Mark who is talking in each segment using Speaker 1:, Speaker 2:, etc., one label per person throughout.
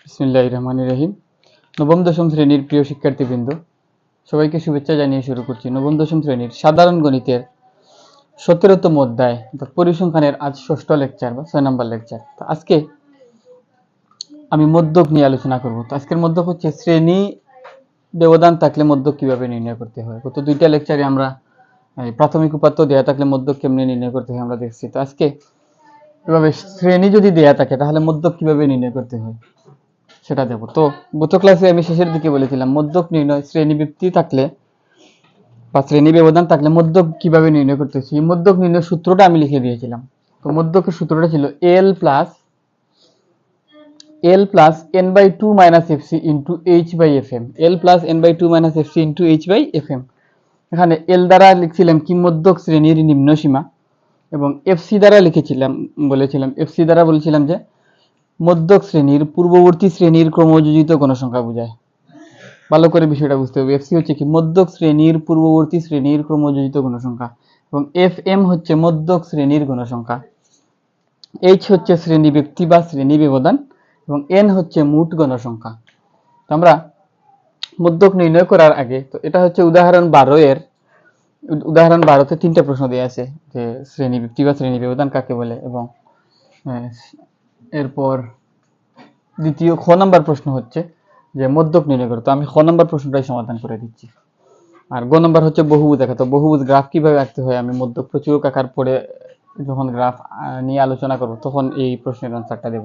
Speaker 1: বিসমিল্লাহির রহমানির রহিম। নবম দশম শ্রেণীর প্রিয় শিক্ষার্থীবৃন্দ, সবাইকে শুভেচ্ছা জানিয়ে শুরু করছি নবম দশম শ্রেণীর সাধারণ গণিতের 17তম অধ্যায় অর্থাৎ পরিসংখ্যানের আজ ষষ্ঠ লেকচার বা 6 নম্বর লেকচার। তো আজকে আমি মধ্যক নিয়ে আলোচনা করব। তো আজকের মধ্যক হচ্ছে শ্রেণী ব্যবধান থাকলে মধ্যক কিভাবে নির্ণয় করতে হয়। গত দুইটা লেকচারে আমরা প্রাথমিক উপাত্ত দেয়া থাকলে মধ্যক কেমনে নির্ণয় করতে হয় আমরা দেখছি। তো আজকে এভাবে শ্রেণী যদি দেয়া থাকে তাহলে মধ্যক কিভাবে নির্ণয় করতে হয় সেটা দেব। তো গত ক্লাসে আমি শেষের দিকে বলেছিলাম মধ্যক নির্ণয় শ্রেণী ব্যক্তি থাকলে বা শ্রেণী ব্যবধান থাকলে মধ্যক কিভাবে নির্ণয় করতে হয়। এই মধ্যক নির্ণয় সূত্রটা আমি লিখে দিয়েছিলাম। তো মধ্যকের সূত্রটা ছিল L plus n/2 minus fc into h by fm। L plus n/2 minus fc into h by fm। এখানে L দ্বারা লিখছিলাম কি মধ্যক শ্রেণীর নিম্ন সীমা, এবং fc দ্বারা বলেছিলাম যে মধ্যক শ্রেণীর পূর্ববর্তী শ্রেণীর ক্রমযোজিত গণসংখ্যা বোঝায়। ভালো করে বিষয়টা বুঝতে হবে। fc হচ্ছে কি মধ্যক শ্রেণীর পূর্ববর্তী শ্রেণীর ক্রমযোজিত গণসংখ্যা, এবং fm হচ্ছে মধ্যক শ্রেণীর গণসংখ্যা, h হচ্ছে শ্রেণী ব্যক্তি বা শ্রেণী ব্যবধান, এবং n হচ্ছে মোট গণসংখ্যা। তো আমরা মধ্যক নির্ণয় করার আগে, তো এটা হচ্ছে উদাহরণ 12তে তিনটা প্রশ্ন দেওয়া আছে যে শ্রেণী ব্যক্তি বা শ্রেণী ব্যবধান কাকে বলে, এবং এরপর দ্বিতীয় খ নাম্বার প্রশ্ন হচ্ছে যে মধ্যক নির্ণয় করো। তো আমি খ নাম্বার প্রশ্নটাই সমাধান করে দিচ্ছি। আর গ নাম্বার হচ্ছে বহুভুজ আঁকা। তো বহুভুজ গ্রাফ কিভাবে আঁকতে হয় আমি মধ্যক প্রচুরক আকার পড়ে যখন গ্রাফ নিয়ে আলোচনা করব তখন এই প্রশ্নের আনসারটা দেব।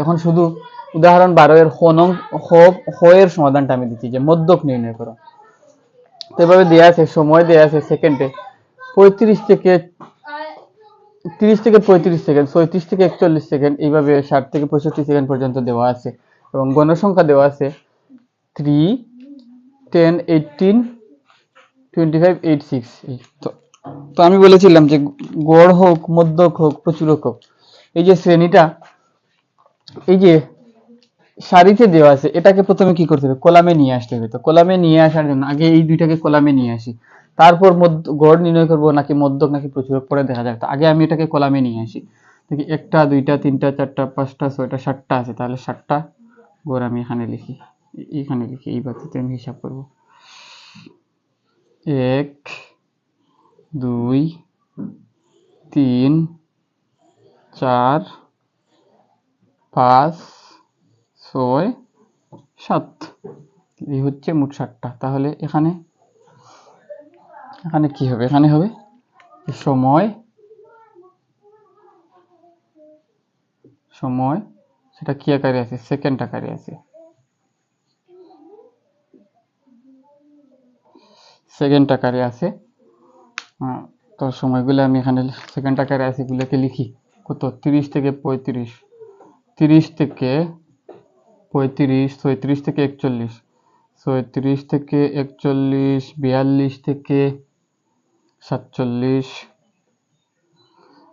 Speaker 1: এখন শুধু উদাহরণ 12 খ এর সমাধানটা আমি দিচ্ছি যে মধ্যক নির্ণয় করো। তো এভাবে দেয়া আছে, সময় দেয়া আছে সেকেন্ডে 30 থেকে 35 সেকেন্ড, 36 থেকে 41 সেকেন্ড, এইভাবে 60 থেকে 65 সেকেন্ড পর্যন্ত দেওয়া আছে, এবং গণসংখ্যা দেওয়া আছে 3, 10, 18, 25, 86। তো আমি বলেছিলাম যে গড় হোক, মধ্যক হোক, প্রচুরক হোক, এই যে শ্রেণীটা এই যে সারিতে দেওয়া আছে এটাকে প্রথমে কি করতে হবে, কলামে নিয়ে আসতে হবে। তো কলামে নিয়ে আসার জন্য আগে এই দুইটাকে কলামে নিয়ে আসি, তারপর গড় নির্ণয় করবো নাকি মধ্যক নাকি প্রচুরক পরে দেখা যাবে। তো আগে আমি এটাকে কলামে নিয়ে আসি। দেখি 1টা 2টা 3টা 4টা 5টা 6টা 7টা আছে, তাহলে 7টা গড় আমি এখানে লিখি, এই বাতিতে আমি হিসাব করব। 1 2 3 4 5 6 7, এই হচ্ছে মোট 7টা। তাহলে এখানে কি হবে, এখানে হবে সময় সেটা কি আকারে আছে, সেকেন্ড আকারে আছে, তো সময়গুলো আমি এখানে সেকেন্ড আকারে আছে এগুলোকে লিখি। কত, 30 থেকে 35, 30 থেকে 35, 36 থেকে 41, 36 থেকে 41, 42 থেকে 47,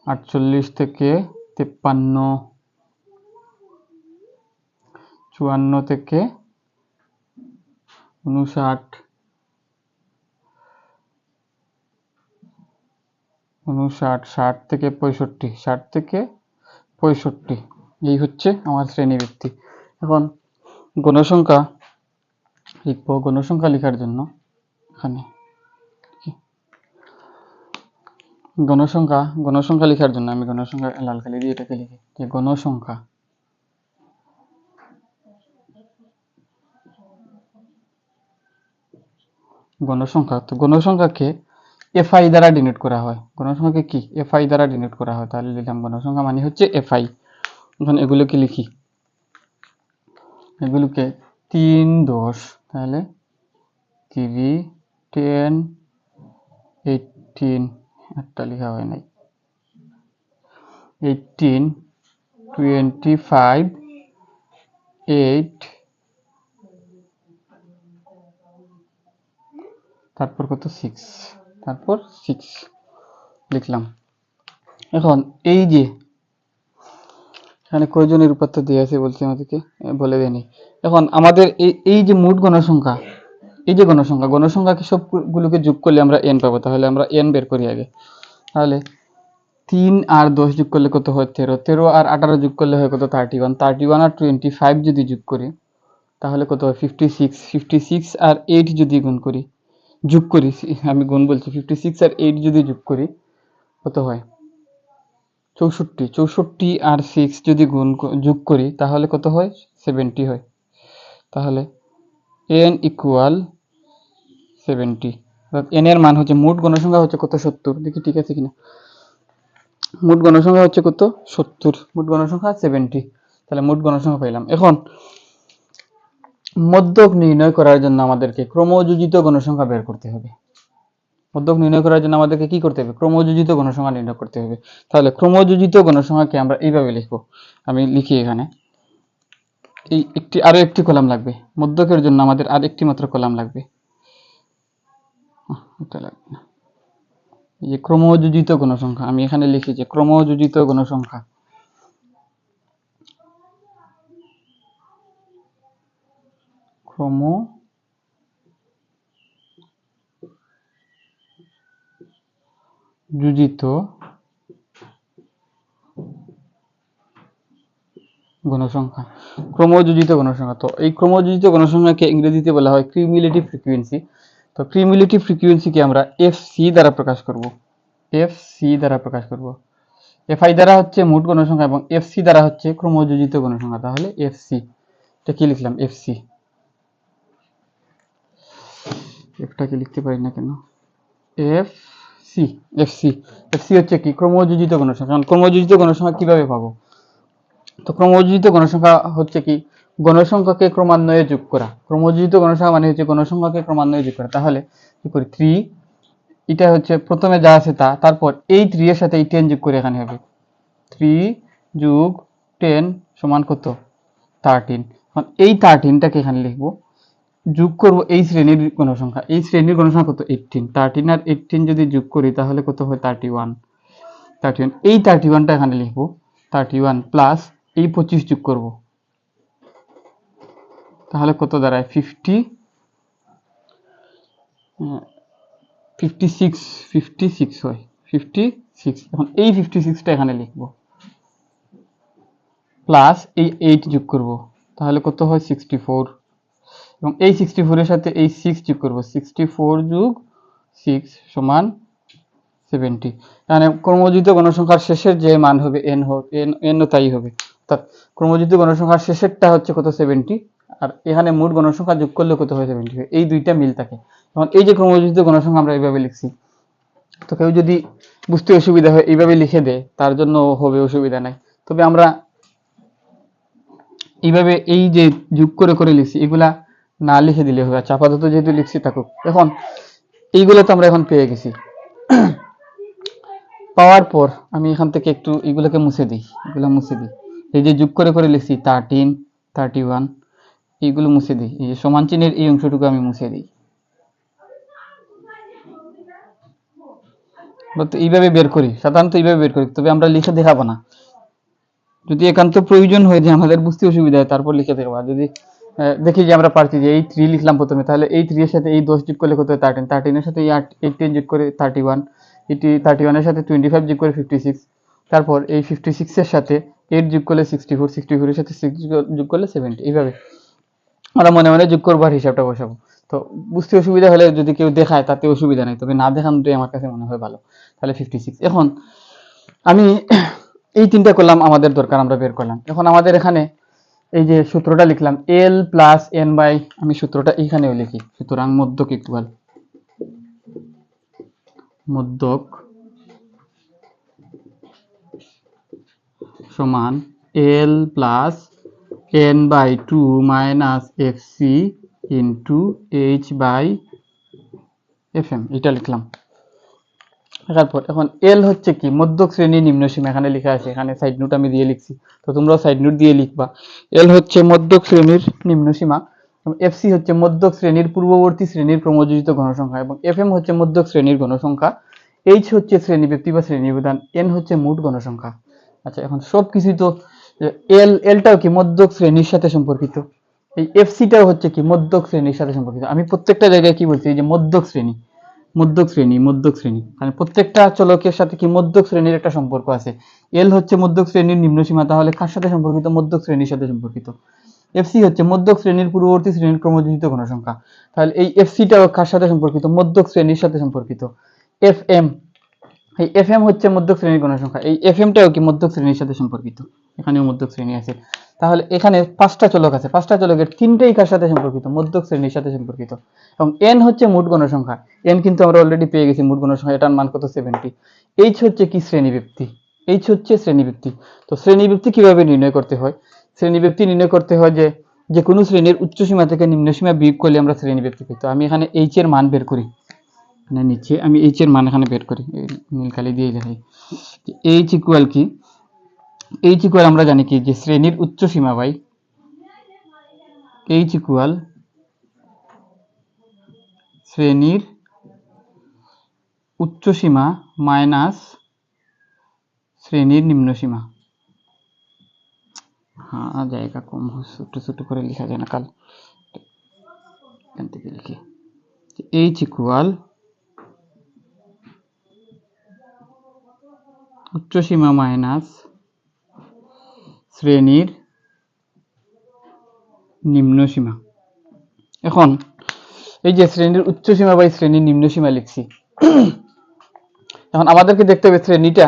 Speaker 1: 48 থেকে 53, 54 থেকে 59, 60 থেকে 65, এই হচ্ছে আমার শ্রেণী ব্যক্তি। এখন গণসংখ্যা লিখবো। গণসংখ্যা লেখার জন্য এখানে গণসংখ্যা লেখার জন্য আমি গণসংখ্যা লাল কালি দিয়ে এটাকে লিখি যে গণসংখ্যা তো গণসংখ্যাকে এফআই দ্বারা ডিনোট করা হয়। গণসংখ্যাকে কি এফআই দ্বারা ডিনোট করা হয়। তাহলে লিখলাম গণসংখ্যা মানে হচ্ছে এফআই। এখন এগুলোকে লিখি, এগুলোকে 3 10, তাহলে 3 10 18, একটা লেখা হয় নাই, 18 25 8, তারপর কত 6, তারপর 6 লিখলাম। এখন এই যে এখানে কয়জনের উপাত্ত দিয়ে আছে বলছে আমাদেরকে, বলে দেয়নি। এখন আমাদের এই যে মোট গণসংখ্যা, এই যে গণসংখ্যাকে সবগুলোকে যোগ করলে আমরা n পাবো। তাহলে আমরা n বের করি আগে। তাহলে 3 আর 10 যোগ করলে কত হয় 13, 13 আর 18 যোগ করলে হয় কত 31, 31 আর 25 যদি যোগ করি তাহলে কত হয় 56, 56 আর 8 যদি গুণ করি যোগ করি, আমি গুণ বলছি, 56 আর 8 যদি যোগ করি কত হয় 64, 64 আর 6 যদি যোগ করি তাহলে কত হয় 70 হয়। তাহলে n ইকুয়াল 70, অর্থাৎ n এর মান হচ্ছে, মোট গণসংখ্যা হচ্ছে কত 70, দেখি ঠিক আছে কিনা, মোট গণসংখ্যা হচ্ছে কত 70, মোট গণসংখ্যা 70, তাহলে মোট গণসংখ্যা পাইলাম। এখন মধ্যক নির্ণয় করার জন্য আমাদেরকে ক্রমযোজিত গণসংখ্যা বের করতে হবে। মধ্যক নির্ণয় করার জন্য আমাদেরকে কি করতে হবে, ক্রমযোজিত গণসংখ্যা নির্ণয় করতে হবে। তাহলে ক্রমযোজিত গণসংখ্যাকে আমরা এইভাবে লিখবো, আমি লিখি এখানে, এই আরো একটি কলাম লাগবে, মধ্যকের জন্য আমাদের আর একটি মাত্র কলাম লাগবে, এটা লাগবে না। এই যে ক্রমযোজিত গণসংখ্যা, আমি এখানে লিখি যে ক্রমযোজিত গণসংখ্যা, ক্রমযোজিত গণসংখ্যা, ক্রমযোজিত গণসংখ্যা। তো এই ক্রমযোজিত গণসংখ্যাকে ইংরেজিতে বলা হয় কিউমুলেটিভ ফ্রিকোয়েন্সি। তো কিউমুলেটিভ ফ্রিকোয়েন্সিকে আমরা এফসি দ্বারা প্রকাশ করব, এফসি দ্বারা প্রকাশ করব। এফআই দ্বারা হচ্ছে মোট গণসংখ্যা এবং এফসি দ্বারা হচ্ছে ক্রমযোজিত গণসংখ্যা। তাহলে এফসি, এটা কি লিখলাম এফসি, এফটাকে লিখতে পারি না কেন, এফসি, এফসি, এফসি হচ্ছে কি ক্রমযোজিত গণসংখ্যা। ক্রমযোজিত গণসংখ্যা কিভাবে পাবো, তো ক্রমযোজিত গণসংখ্যা হচ্ছে কি গণসংখ্যাকে ক্রমান্বয়ে যোগ করা। ক্রমযোজিত গণসংখ্যা মানে হচ্ছে গণসংখ্যাকে ক্রমান্বয়ে যোগ করা। তাহলে কি করি 3, এটা হচ্ছে প্রথমে যা আছে তা, তারপর এই 3 এর সাথে এই 10 যোগ করে এখানে হবে 3 যোগ 10 সমান কত 13। এখন এই 13টাকে এখানে লিখবো, যোগ করব এই শ্রেণীর গণসংখ্যা, এই শ্রেণীর গণসংখ্যা কত 18, 13 আর 18 যদি যোগ করি তাহলে কত হয় 31, 31, এই 31টা এখানে লিখবো 31 প্লাস এই 25 যোগ করব, তাহলে কত দাঁড়ায় 56 হয় 56। এখন এই 56টা এখানে লিখব প্লাস এই 8 যোগ করব, তাহলে কত হয় 64, এবং এই 64 এর সাথে এই 6 যোগ করব, 64 যোগ 6 সমান 70। মানে ক্রমযোজিত গণসংখ্যার শেষের যে মান হবে n ও তাই হবে, অর্থাৎ ক্রমযোজিত গণসংখ্যার শেষেরটা হচ্ছে কত 70, আর এখানে মোট গণসংখ্যা যোগ করলে কত হয় 70, এই দুইটা মিল থাকে। এখন এই যে ক্রমযোজিত গণসংখ্যা আমরা এইভাবে লিখছি, তো কেউ যদি বুঝতে অসুবিধা হয় এইভাবে লিখে দেয় তার জন্য হবে, অসুবিধা নাই। তবে আমরা এইভাবে এই যে যোগ করে করে লিখছি এগুলা না লিখে দিলে হবে, আচ্ছা আপাতত যেহেতু লিখছি থাকুক। এখন এইগুলো তো আমরা এখন পেয়ে গেছি, পাওয়ার পর আমি এখান থেকে একটু এগুলোকে মুছে দিই, এগুলো মুছে দিই, এই যে যোগ করে করে লিখছি 13, 31, এইগুলো মুছে দিই, এই যে সমান চিহ্নের এই অংশটুকু আমি মুছে দিই। এইভাবে বের করি, সাধারণত এইভাবে বের করি, তবে আমরা লিখে দেখাবো না, যদি একান্ত প্রয়োজন হয় যে আমাদের বুঝতে অসুবিধা হয় তারপর লিখে দেখাবো। যদি দেখি যে আমরা পারছি যে এই 3 লিখলাম প্রথমে, তাহলে এই 3 এর সাথে এই 10 যোগ করলে কত হয় 13, 13 এর সাথে এই 18 যোগ করে 31, 31 এর সাথে 25 যোগ করে 56, তারপর এই 56 এর সাথে 8 যোগ করলে 64, 64 এর সাথে 6 যোগ করলে 70, এইভাবে আমরা মনে মনে যোগ করবো আর হিসাবটা বসাবো। তো বুঝতে অসুবিধা হলে যদি কেউ দেখায় তাতে অসুবিধা নেই, তবে না দেখানোটাই আমার কাছে মনে হয় ভালো। তাহলে 56, এখন আমি এই তিনটা করলাম, আমাদের দরকার আমরা বের করলাম। এখন আমাদের এখানে এই যে সূত্রটা লিখলাম l প্লাস n বাই, আমি সূত্রটা এইখানেও লিখি, সুতরাং মধ্যক ইকুয়াল মধ্যক সমান l plus n by 2 minus fc into h by fm, এটা লিখলাম। তারপর এখন এল হচ্ছে কি মধ্যক শ্রেণীর নিম্ন সীমা, এখানে লেখা আছে, এখানে সাইড নোট আমি দিয়ে লিখছি, তো তোমরাও সাইড নোট দিয়ে লিখবা। এল হচ্ছে মধ্যক শ্রেণীর নিম্ন সীমা, এফসি হচ্ছে মধ্যক শ্রেণীর পূর্ববর্তী শ্রেণীর ক্রমযোজিত গণসংখ্যা, এবং এফএম হচ্ছে মধ্যক শ্রেণীর গণসংখ্যা, এইচ হচ্ছে শ্রেণী ব্যক্তি বা শ্রেণী ব্যবধান, এন হচ্ছে মোট গণসংখ্যা। আচ্ছা, এখন সব কিছুই তো এলটাও কি মধ্যক শ্রেণীর সাথে সম্পর্কিত, এই এফসিটাও হচ্ছে কি মধ্যক শ্রেণীর সাথে সম্পর্কিত। আমি প্রত্যেকটা জায়গায় কি বলছি, এই যে মধ্যক শ্রেণী, মধ্যক শ্রেণী, কারণ প্রত্যেকটা চলকের সাথে কি মধ্যক শ্রেণীর একটা সম্পর্ক আছে। এল হচ্ছে মধ্যক শ্রেণীর নিম্নসীমা, তাহলে কার সাথে সম্পর্কিত? মধ্যক শ্রেণীর সাথে সম্পর্কিত। এফসি হচ্ছে মধ্যক শ্রেণীর পূর্ববর্তী শ্রেণীর ক্রমযোজিত গণসংখ্যা, তাহলে এই এফসিটাও কার সাথে সম্পর্কিত? মধ্যক শ্রেণীর সাথে সম্পর্কিত। এফ এম, এই এফ এম হচ্ছে মধ্যক শ্রেণীর গণসংখ্যা, এই এফ এমটাও কি মধ্যক শ্রেণীর সাথে সম্পর্কিত, এখানেও মধ্যক শ্রেণী আছে। তাহলে এখানে 5টা চলক আছে, 5টা চলকের 3টেই কার সাথে সম্পর্কিত? মধ্যক শ্রেণীর সাথে সম্পর্কিত। এবং এন হচ্ছে মোট গণসংখ্যা, এন কিন্তু আমরা অলরেডি পেয়ে গেছি মোট গণসংখ্যা, এটার মান কত? 70। এইচ হচ্ছে কি? শ্রেণীব্যক্তি, এইচ হচ্ছে শ্রেণীব্যক্তি। তো শ্রেণীব্যক্তি কিভাবে নির্ণয় করতে হয়? শ্রেণীব্যক্তি নির্ণয় করতে হয় যে কোনো শ্রেণীর উচ্চসীমা থেকে নিম্নসীমা বিয়োগ করলে আমরা শ্রেণীব্যক্তি পেতে। আমি এখানে এইচ এর মান বের করি, মানে নিচে আমি এইচ এর মান এখানে বের করি, নীল কালি দিয়ে দেখাই। এইচ ইকুয়াল কি? এইচ ইকুয়াল আমরা জানি কি যে শ্রেণীর উচ্চসীমা বাই এইচ ইকুয়াল শ্রেণীর উচ্চসীমা মাইনাস শ্রেণীর নিম্নসীমা। হ্যাঁ, জায়গা কম, ছোট ছোট করে লেখা যায় না, কাল এখান থেকে লিখি। এইচ ইকুয়াল উচ্চসীমা মাইনাস শ্রেণীর নিম্নসীমা। এখন এই যে শ্রেণীর উচ্চসীমা বাই শ্রেণীর নিম্নসীমা লিখছি, এখন আমাদেরকে দেখতে হবে শ্রেণীটা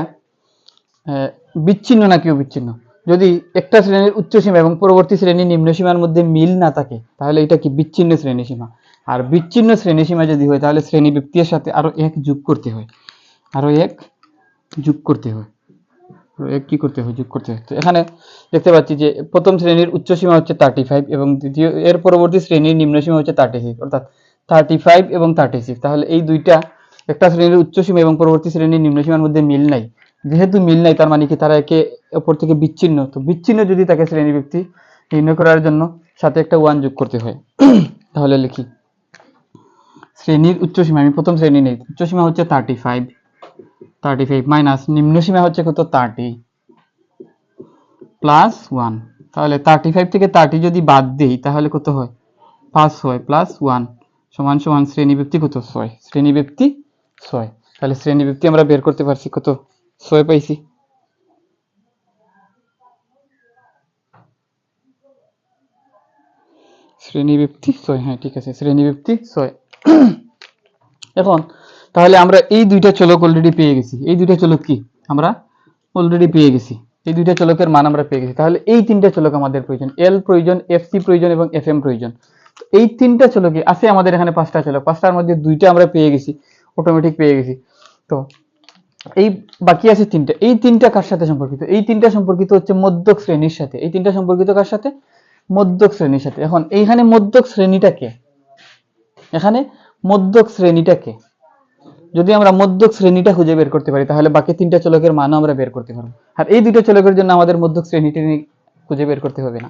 Speaker 1: বিচ্ছিন্ন নাকি অবিচ্ছিন্ন। যদি একটা শ্রেণীর উচ্চসীমা এবং পরবর্তী শ্রেণীর নিম্নসীমার মধ্যে মিল না থাকে তাহলে এটা কি? বিচ্ছিন্ন শ্রেণীসীমা। আর বিচ্ছিন্ন শ্রেণীসীমা যদি হয় তাহলে শ্রেণী ব্যক্তির সাথে আরো এক যোগ করতে হয়, আরো এক যোগ করতে হয়, কি করতে হয়? যোগ করতে হয়। তো এখানে দেখতে পাচ্ছি যে প্রথম শ্রেণীর উচ্চসীমা হচ্ছে 35 এবং দ্বিতীয় এর পরবর্তী শ্রেণীর নিম্নসীমা হচ্ছে 36, অর্থাৎ 35 এবং 36। তাহলে এই দুইটা, একটা শ্রেণীর উচ্চসীমা এবং পরবর্তী শ্রেণীর নিম্নসীমার মধ্যে মিল নাই, যেহেতু মিল নাই তার মানে কি তারা একে অপর থেকে বিচ্ছিন্ন। তো বিচ্ছিন্ন যদি তাকে শ্রেণী ব্যক্তি নির্ণয় করার জন্য সাথে একটা 1 যোগ করতে হয়। তাহলে লিখি শ্রেণীর উচ্চসীমা, আমি প্রথম শ্রেণী নেই, উচ্চসীমা হচ্ছে 35 মাইনাস নিম্নসীমা হচ্ছে কত? 30 প্লাস 1। তাহলে 35 থেকে 30 যদি বাদ দিই তাহলে কত হয়? 5 হয় প্লাস 1 সমান সমান শ্রেণীব্যক্তি কত? 6, শ্রেণীব্যক্তি 6। তাহলে শ্রেণীব্যক্তি আমরা বের করতে পারছি কত? 6 পাইছি। শ্রেণীব্যক্তি 6, হ্যাঁ ঠিক আছে, শ্রেণীব্যক্তি 6। এখন তাহলে আমরা এই দুইটা চলক অলরেডি পেয়ে গেছি, এই দুইটা চলক কি আমরা অলরেডি পেয়ে গেছি, এই দুইটা চলকের মান আমরা পেয়ে গেছি। তাহলে এই তিনটা চলক আমাদের প্রয়োজন, এল প্রয়োজন, এফসি প্রয়োজন এবং এফএম প্রয়োজন। এই তিনটা চলকে আছে আমাদের এখানে 5টা চলক, 5টার মধ্যে 2টা আমরা পেয়ে গেছি, অটোমেটিক পেয়ে গেছি। তো এই বাকি আছে 3টা, এই 3টা কার সাথে সম্পর্কিত? এই 3টা সম্পর্কিত হচ্ছে মধ্যক শ্রেণীর সাথে। এই 3টা সম্পর্কিত কার সাথে? মধ্যক শ্রেণীর সাথে। এখন এইখানে মধ্যক শ্রেণীটা কে? এখানে মধ্যক শ্রেণীটা কে? যদি আমরা মধ্যক শ্রেণীটা খুঁজে বের করতে পারি তাহলে বাকি 3টা চলকের মানও আমরা বের করতে পারবো। আর এই দুইটা চলকের জন্য আমাদের মধ্যক শ্রেণীটা খুঁজে বের করতে হবে না,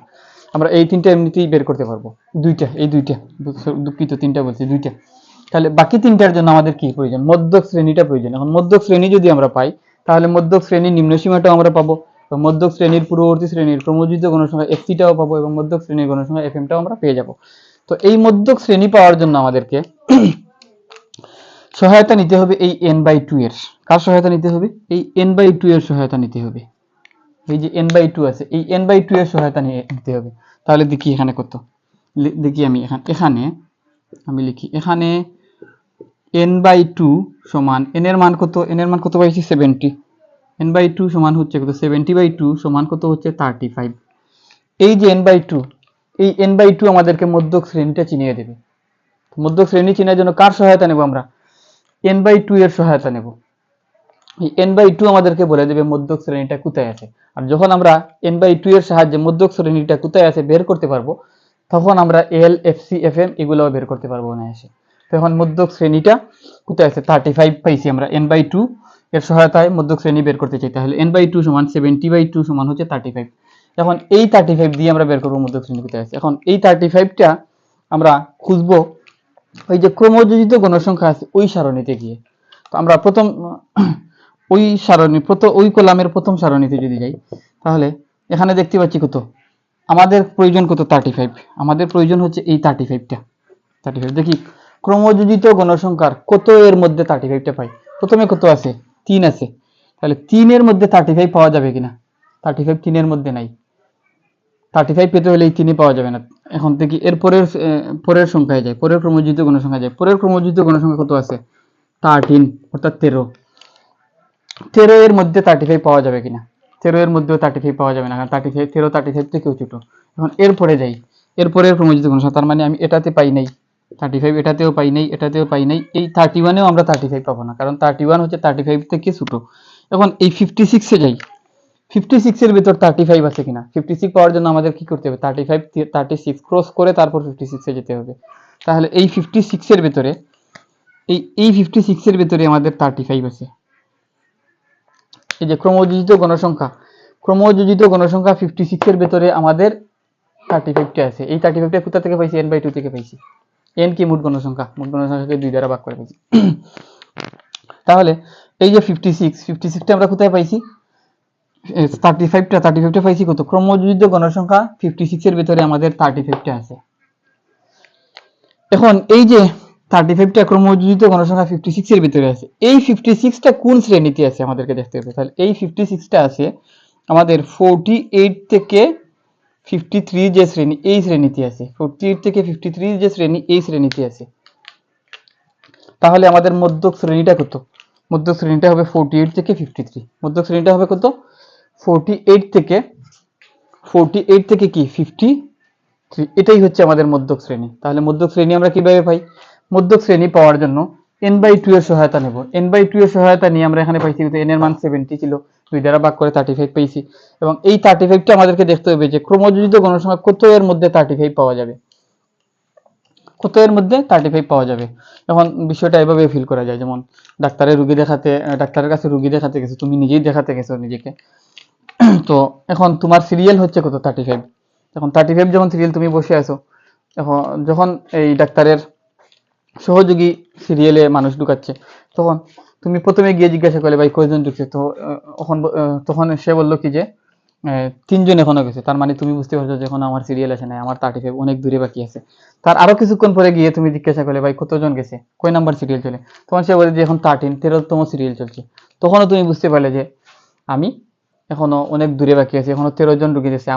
Speaker 1: আমরা এই 3টা এমনিতেই বের করতে পারবো। এই দুইটা, দুঃখিত 3টা বলছি, 2টা। তাহলে বাকি 3টার জন্য আমাদের কি প্রয়োজন? মধ্যক শ্রেণীটা প্রয়োজন। এখন মধ্যক শ্রেণী যদি আমরা পাই তাহলে মধ্যক শ্রেণীর নিম্নসীমাটাও আমরা পাবো, এবং মধ্যক শ্রেণীর পূর্ববর্তী শ্রেণীর ক্রমযোজিত গণসংখ্যা এফসিটাও পাবো, এবং মধ্যক শ্রেণীর গণসংখ্যা এফএমটাও আমরা পেয়ে যাব। তো এই মধ্যক শ্রেণী পাওয়ার জন্য আমাদেরকে সহায়তা নিতে হবে এই n/2 এর। কার সহায়তা নিতে হবে? এই n/2 এর সহায়তা নিতে হবে। এই যে n/2 আছে, এই n/2 এর সহায়তা নিতে হবে। তাহলে দেখি এখানে কত, দেখি আমি এখানে আমি লিখি, এখানে n/2 সমান, n এর মান কত? n এর মান কত পাইছি? 70। n/2 সমান হচ্ছে কত? 70/2 সমান কত হচ্ছে? 35। এই যে n/2, এই n/2 আমাদেরকে মধ্যক শ্রেণীটা চিনিয়ে দেবে। মধ্যক শ্রেণী চিনার জন্য কার সহায়তা নেব? আমরা n/2 এর সহায়তা নেব। এই n/2 আমাদেরকে বলে দেবে মধ্যক শ্রেণীটা কোথায় আছে। আর যখন আমরা n/2 এর সাহায্যে মধ্যক শ্রেণীটা কোথায় আছে বের করতে পারবো, তখন আমরা এল, এফসি, এফএম এগুলোও বের করতে পারবো অনায়াসে। তো এখন মধ্যক শ্রেণীটা কোথায় আছে? 35 পাইছি আমরা, n/2 এর সহায়তায় মধ্যক শ্রেণী বের করতে চাই। তাহলে n/2 সমান 70/2 সমান হচ্ছে 35। এখন এই 35 দিয়ে আমরা বের করবো মধ্যক শ্রেণী কোথায় আছে। এখন এই 35টা আমরা খুঁজবো ওই যে ক্রমযোজিত গণসংখ্যা আছে ওই সারণীতে গিয়ে। তো আমরা প্রথম ওই সারণী, ওই কলামের প্রথম সারণীতে যদি যাই তাহলে এখানে দেখতে পাচ্ছি কত আমাদের প্রয়োজন? কত? 35। আমাদের প্রয়োজন হচ্ছে এই 35টা। 35 দেখি ক্রমযোজিত গণসংখ্যার কত এর মধ্যে 35টা পাই? প্রথমে কত আছে? 3 আছে। তাহলে 3 এর মধ্যে 35 পাওয়া যাবে কিনা? 35 3 এর মধ্যে নাই। 35 পেতে হলে এই 3 পাওয়া যাবে না। এখন থেকে এর পরের সংখ্যায় যায়, পরের ক্রমযোজিত গণসংখ্যা যায়। পরের ক্রমযোজিত গণসংখ্যা কত আছে? 13, অর্থাৎ 13। 13 এর মধ্যে 35 পাওয়া যাবে কিনা? 13 এর মধ্যেও 35 পাওয়া যাবে না, কারণ 35 13 35 থেকেও ছোট। এখন এরপরে যাই, এরপরের ক্রমযোজিত গণসংখ্যা, তার মানে আমি এটাতে পাই নাই 35, এটাতেও পাই নাই, এটাতেও পাই নাই, এই 31 এও আমরা 35 পাবো না, কারণ 31 হচ্ছে 35 থেকে ছোট। এখন এই 56 এ যাই, 56 এর ভিতর 35 আছে কিনা? 56 পাওয়ার জন্য আমাদের কি করতে হবে? 35 36 ক্রস করে তারপর 56 এ যেতে হবে। তাহলে এই 56 এর ভিতরে এই 56 এর ভিতরে আমাদের 35 আছে। এই যে ক্রমযোজিত গণসংখ্যা, ক্রমযোজিত গণসংখ্যা 56 এর ভিতরে আমাদের 35টা আছে। এই 35টা কোথা থেকে পাইছি? n/2 থেকে পাইছি। n কি? মোট গণসংখ্যা। মোট গণসংখ্যাকে 2 দ্বারা ভাগ করে পাইছি। তাহলে এই যে 56টা আমরা কোথায় পাইছি? 35টা পাইছি কত? ক্রমযোজিত গণসংখ্যা 56 এর ভিতরে আমাদের 35টা আছে। এখন এই যে 35টা ক্রমযোজিত গণসংখ্যা 56 এর ভিতরে আছে, এই 56টা কোন শ্রেণীতে আছে আমাদেরকে দেখতে হবে। তাহলে এই 56টা আছে আমাদের 48 থেকে 53 যে শ্রেণী, এই শ্রেণীতে আছে। 48 থেকে 53 যে শ্রেণী, এই শ্রেণীতে আছে। তাহলে আমাদের মধ্যক শ্রেণীটা কত? মধ্যক শ্রেণীটা হবে 48 থেকে 53। মধ্যক শ্রেণীটা হবে কত? 48 থেকে কি 53। এটাই হচ্ছে আমাদের মধ্যক শ্রেণী। তাহলে মধ্যক শ্রেণী আমরা কিভাবে পাই? মধ্যক শ্রেণী পাওয়ার জন্য n/2 এর সহায়তা নেব। n/2 এর সহায়তা নিয়ে আমরা এখানে পাইছি n এর মান 70 ছিল, 2 দ্বারা ভাগ করে 35 পেয়েছি। এবং এই 35টা আমাদেরকে দেখতে হবে যে ক্রমযোজিত গণসংখ্যা কত এর মধ্যে 35 পাওয়া যাবে, কত এর মধ্যে 35 পাওয়া যাবে। এখন বিষয়টা এভাবে ফিল করা যায়, যেমন ডাক্তারের কাছে রোগী দেখাতে গেছো, তুমি নিজেই দেখাতে গেছো নিজেকে। তো এখন তোমার সিরিয়াল হচ্ছে কত? 35। এখন 35 যখন সিরিয়াল, তুমি বসে আছো, এখন যখন এই ডাক্তারের সহযোগী সিরিয়ালে মানুষ ঢুকাচ্ছে, তখন তুমি প্রথমে গিয়ে জিজ্ঞাসা করলে ভাই কয়জন ঢুকছে? তো তখন সে বললো কি যে 3 জন এখনো গেছে। তার মানে তুমি বুঝতে পারছো যে এখন আমার সিরিয়াল আসে নাই, আমার 35 অনেক দূরে বাকি আছে। তার আরো কিছুক্ষণ পরে গিয়ে তুমি জিজ্ঞাসা করলে ভাই কতজন গেছে, কয় নাম্বার সিরিয়াল চলে? তখন সে বলে যে এখন 13তম সিরিয়াল চলছে। তখনও তুমি বুঝতে পারলে যে আমি এখনো অনেক দূরে বাকি আছে, এখনো 13 জন রুগী গেছে,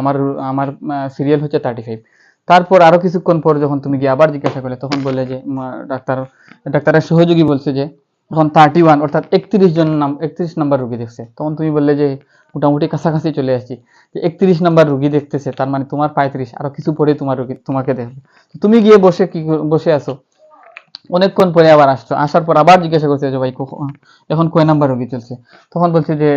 Speaker 1: আমার সিরিয়াল হচ্ছে 35। তারপর আরো কিছুক্ষণ পর যখন তুমি গিয়ে আবার জিজ্ঞাসা করলে, তখন বললে যে ডাক্তারের সহযোগী বলছে যে এখন 31, অর্থাৎ 31 নাম্বার রুগী দেখছে। তখন তুমি বললে যে মোটামুটি কাছাকাছি চলে আসছি, যে 31 নাম্বার রুগী দেখতেছে, তার মানে তোমার 35, আরো কিছু পরে তোমাকে দেখবে। তুমি গিয়ে বসে আছো, অনেকক্ষণ পরে আবার আসছো, আসার পর আবার জিজ্ঞাসা করছে যে ভাই এখন কয় নাম্বার রুগী চলছে? তখন বলছে যে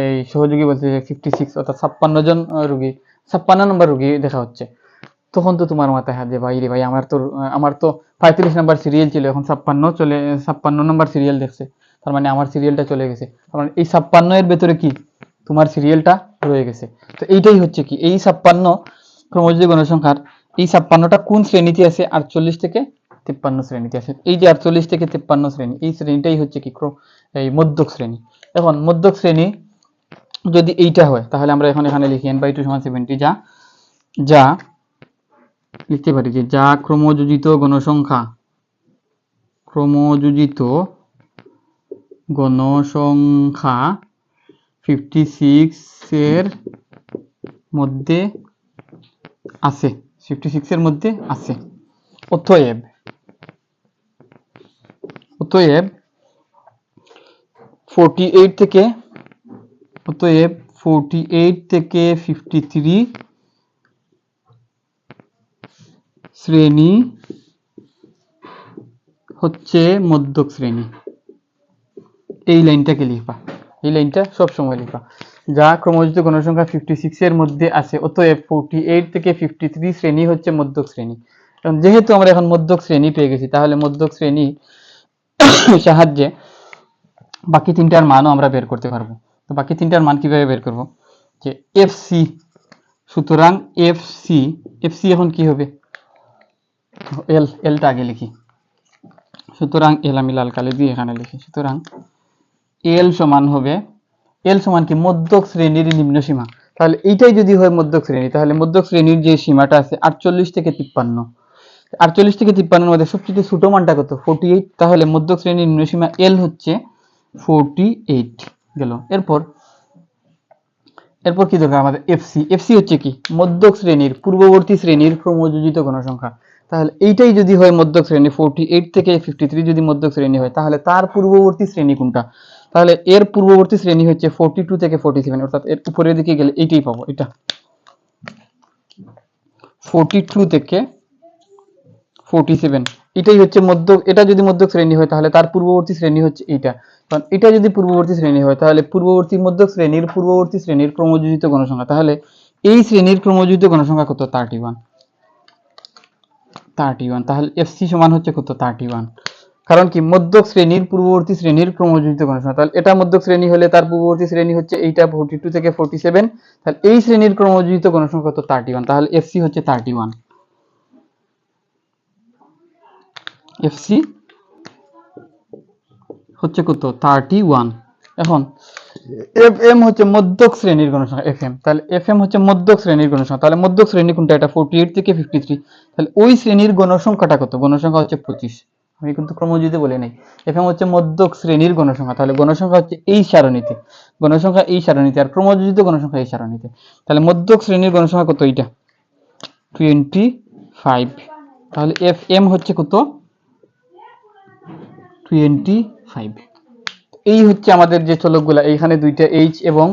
Speaker 1: এই সহযোগী বলছে যে 56, অর্থাৎ 56 জন রুগী, 56 নম্বর রুগী দেখা হচ্ছে। তখন তো তোমার মাথায় হাত যে ভাই রে ভাই, আমার তো 35 নাম্বার সিরিয়াল ছিল, এখন 56 নাম্বার সিরিয়াল দেখছে, তার মানে আমার সিরিয়ালটা চলে গেছে। তার মানে এই 56 এর ভেতরে কি তোমার সিরিয়ালটা রয়ে গেছে। তো এইটাই হচ্ছে কি, এই 56 ক্রমযোজিত গণসংখ্যার এই 56টা কোন শ্রেণীতে আছে? 48 থেকে 53 শ্রেণীতে আছে। এই যে 48 থেকে 53 শ্রেণী, এই শ্রেণীটাই হচ্ছে কি এই মধ্যক শ্রেণী। এখন মধ্যক শ্রেণী যদি এইটা হয়, তাহলে আমরা এখানে লিখি n/2 = 70, যা লিখতে পারি যে যা ক্রমযোজিত গণসংখ্যা 56 এর মধ্যে আছে, 56 এর মধ্যে আছে। অতএব 48 থেকে 53 শ্রেণী হচ্ছে মধ্যক শ্রেণী। এই লাইনটাকে লিখবা, এই লাইনটা সবসময় লিখবা, যা ক্রমযোজিত গণসংখ্যা 56 এর মধ্যে আছে, অতএব 48 থেকে 53 শ্রেণী হচ্ছে মধ্যক শ্রেণী। এবং যেহেতু আমরা এখন মধ্যক শ্রেণী পেয়ে গেছি, তাহলে মধ্যক শ্রেণী সাহায্যে বাকি তিনটার মানও আমরা বের করতে পারবো। তো বাকি তিনটার মান কিভাবে বের করব? যে এফসি, সুতরাং এফসি এখন কি হবে? এলটা আগে লিখি। সুতরাং এল আমি লাল কালি দিয়ে এখানে লিখি। সুতরাং এল সমান কি? মধ্যক শ্রেণীর নিম্ন সীমা। তাহলে এইটাই যদি হয় মধ্যক শ্রেণী, তাহলে মধ্যক শ্রেণীর যে সীমাটা আছে 48 থেকে 53, 48 থেকে 53 এর মধ্যে সবচেয়ে ছোট মানটা কত? 48। তাহলে মধ্যক শ্রেণীর নিম্নসীমা এল হচ্ছে 48 গেল। এরপর কি দরকার আমাদের? এফসি। এফসি হচ্ছে কি? মধ্যক শ্রেণীর পূর্ববর্তী শ্রেণীর ক্রমযোজিত গণসংখ্যা। তাহলে এইটাই যদি হয় মধ্যক শ্রেণী, 48 থেকে 53 যদি মধ্যক শ্রেণী হয়, তাহলে তার পূর্ববর্তী শ্রেণী কোনটা? তাহলে এর পূর্ববর্তী শ্রেণী হচ্ছে 42 থেকে 47, অর্থাৎ এর উপরের দিকে গেলে এইটাই পাবো, এটা 42 থেকে 47। এটাই হচ্ছে মধ্যক। এটা যদি মধ্যক শ্রেণী হয় তাহলে তার পূর্ববর্তী শ্রেণী হচ্ছে এইটা। কারণ এটা যদি পূর্ববর্তী শ্রেণী হয় তাহলে পূর্ববর্তী মধ্যক শ্রেণীর পূর্ববর্তী শ্রেণীর ক্রমযোজিত গণসংখ্যা। তাহলে এই শ্রেণীর ক্রমযোজিত গণসংখ্যা কত? 31। তাহলে এফসি সমান হচ্ছে কত? 31। কারণ কি? মধ্যক শ্রেণীর পূর্ববর্তী শ্রেণীর ক্রমযোজিত গণসংখ্যা। তাহলে এটা মধ্যক শ্রেণী হলে তার পূর্ববর্তী শ্রেণী হচ্ছে এইটা 42 থেকে 47। তাহলে এই শ্রেণীর ক্রমযোজিত গণসংখ্যা কত? 31। তাহলে এফসি হচ্ছে 31। এফসি হচ্ছে কত? 31। এখন এফ এম হচ্ছে মধ্যক শ্রেণীর গণসংখ্যা, এফ এম। তাহলে এফ এম হচ্ছে মধ্যক শ্রেণীর গণসংখ্যা। তাহলে মধ্যক শ্রেণী কোনটা? এটা 48 থেকে 53। তাহলে ওই শ্রেণীর গণসংখ্যাটা কত? গণসংখ্যা হচ্ছে 25। আমি কিন্তু ক্রমযোজিত বলে নাই। এফ এম হচ্ছে মধ্যক শ্রেণীর গণসংখ্যা। তাহলে গণসংখ্যা হচ্ছে এই সারণীতে, গণসংখ্যা এই সারণীতে, আর ক্রমযোজিত গণসংখ্যা এই সারণীতে। তাহলে মধ্যক শ্রেণীর গণসংখ্যা কত? এইটা 25। তাহলে এফ এম হচ্ছে কত? 25। এই হচ্ছে আমাদের যে চলকগুলা, এইখানে দুইটা এইচ এবং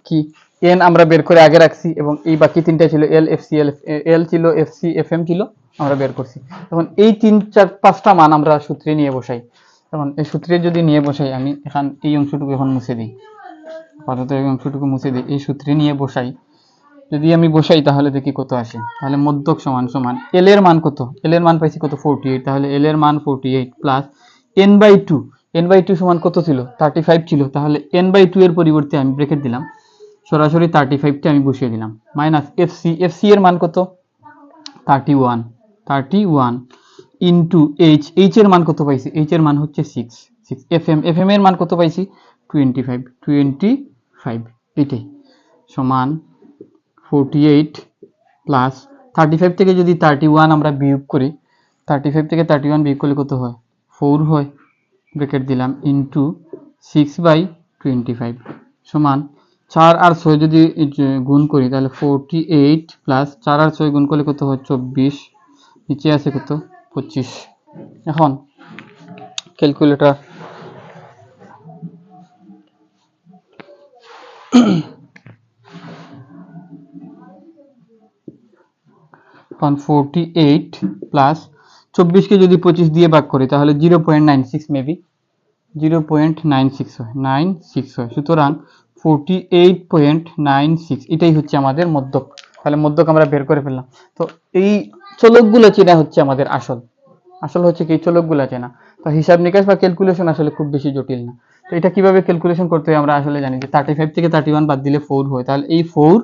Speaker 1: কি এন আমরা বের করে আগে রাখছি, এবং এই বাকি তিনটা ছিল এল, এফ সি, এল ছিল, এফ সি, এফ এম ছিল, আমরা বের করছি। এখন এই 3, 4, 5টা মান আমরা সূত্রে নিয়ে বসাই। এখন এই সূত্রে যদি নিয়ে বসাই, আমি এখন এই অংশটুকু এখন মুছে দিই, আপাতত এই অংশটুকু মুছে দিই, এই সূত্রে নিয়ে বসাই। যদি আমি বসাই তাহলে দেখি কত আসে। তাহলে মধ্যক সমান সমান এল এর মান কত? এল এর মান পাইছি কত? 48। তাহলে এল এর মান 48 plus N by 2। N by 2 সমান কত ছিল? 35 ছিল। তাহলে এন বাই 2 এর পরিবর্তে আমি ব্রেকেট দিলাম, সরাসরি 35টা আমি বসিয়ে দিলাম, মাইনাস এফসি। এফসি এর মান কত? 31 ইন্টু এইচ। এইচ এর মান কত পাইছি? এইচ এর মান হচ্ছে 6। F M. এফ এম এর মান কত পাইছি? 25। এটাই সমান 48 প্লাস 35 থেকে যদি 31 আমরা বিয়োগ করি, 35 থেকে 31 বিয়োগ করলে কত হয়? 4 হয়। ব্রেকেট দিলাম ইন্টু 6/25 সমান 4 আর 6 যদি গুণ করি তাহলে 48 প্লাস 4 আর 6 গুণ করলে কত হয়? 24। নিচে আছে কত? 25। এখন ক্যালকুলেটর, এখন 48 প্লাস 24কে যদি 25 দিয়ে ভাগ করি তাহলে 0.96, মেবি 0.96 হয়, 96 হয়। সুতরাং 48.96 এটাই হচ্ছে আমাদের মধ্যক। তাহলে মধ্যক আমরা বের করে ফেললাম। তো এই চলকগুলো চেনা হচ্ছে আমাদের আসল। আসল হচ্ছে কি? এই চলকগুলো চেনা। তো হিসাব নিকাশ বা ক্যালকুলেশন আসলে খুব বেশি জটিল না। তো এটা কিভাবে ক্যালকুলেশন করতে হয় আমরা আসলে জানি যে 35 থেকে 31 বাদ দিলে 4 হয়। তাহলে এই 4,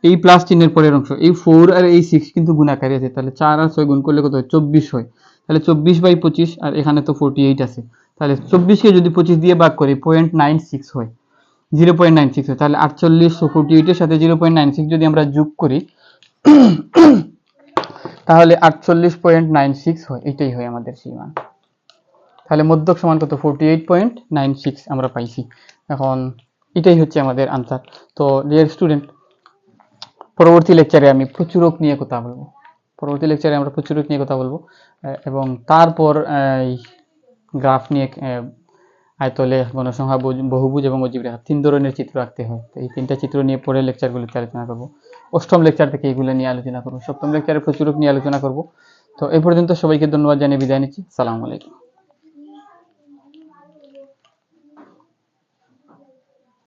Speaker 1: এই প্লাস চিহ্নের পরের অংশ, এই 4 আর এই 6 কিন্তু গুণাকারী আছে। তাহলে 4 আর 6 গুণ করলে কত হয়? 24 হয়। তাহলে 24/25, আর এখানে তো 48 আছে। তাহলে 24কে যদি 25 দিয়ে ভাগ করি 0.96 হয়, 0.96 হয়। তাহলে 48 48 এর সাথে 0.96 যদি আমরা যোগ করি তাহলে 48.96 হয়। এটাই হয় আমাদের সেই মান। তাহলে মধ্যক সমান কত? 48.96 আমরা পাইছি। এখন এটাই হচ্ছে আমাদের আনসার। তো ডিয়ার স্টুডেন্ট, পরবর্তী লেকচারে আমি প্রচুরক নিয়ে কথা বলবো। এবং তারপর গ্রাফ নিয়ে, আয়তলে গণসংখ্যা, বহুভুজ এবং অজীব রেখা, 3 ধরনের চিত্র আঁকতে হয়। তো এই 3টা চিত্র নিয়ে পরের লেকচারগুলোতে আলোচনা করব। 8ম লেকচার থেকে এগুলো নিয়ে আলোচনা করব। 7ম লেকচারে প্রচুরক নিয়ে আলোচনা করব। তো এই পর্যন্ত সবাইকে ধন্যবাদ জানিয়ে বিদায় নিচ্ছি। সালামু আলাইকুম।